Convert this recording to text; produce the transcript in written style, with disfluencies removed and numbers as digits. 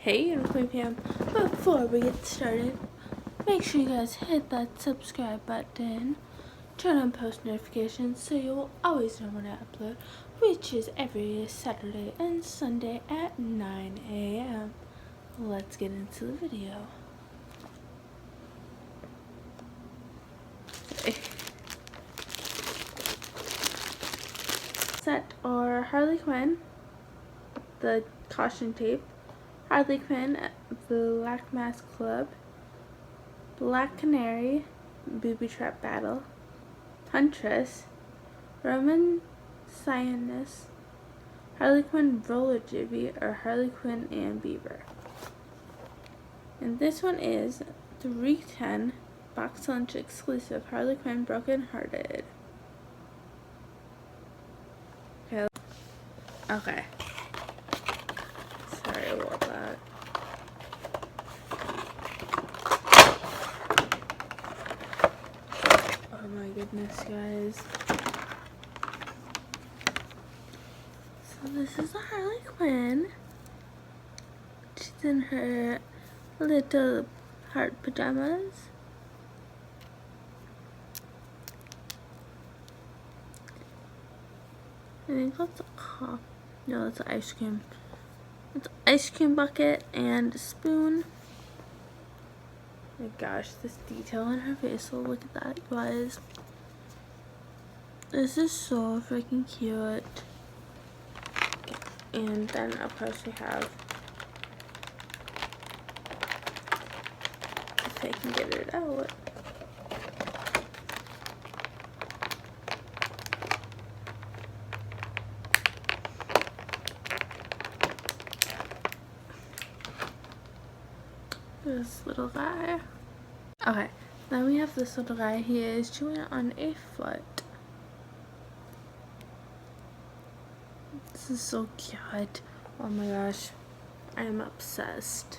Hey Unicorn fam, before we get started, make sure you guys hit that subscribe button, turn on post notifications so you will always know when I upload, which is every Saturday and Sunday at 9 a.m. Let's get into the video. Set are Harley Quinn, the caution tape, Harley Quinn, Black Mask Club, Black Canary, Booby Trap Battle, Huntress, Roman Cyanus, Harley Quinn Roller Jibby, or Harley Quinn and Beaver. And this one is 310 BoxLunch exclusive Harley Quinn Broken Hearted. Okay. Sorry about that. Oh my goodness, guys. So this is a Harley Quinn. She's in her little heart pajamas. I think that's a cup. No, that's an ice cream. It's an ice cream bucket and a spoon. Oh my gosh, this detail on her face. So look at that, you guys. This is so freaking cute. Okay. And then of course we have, if I can get it out, this little guy. Okay, then we have this little guy. He is chewing on a foot. This is so cute. Oh my gosh, I am obsessed.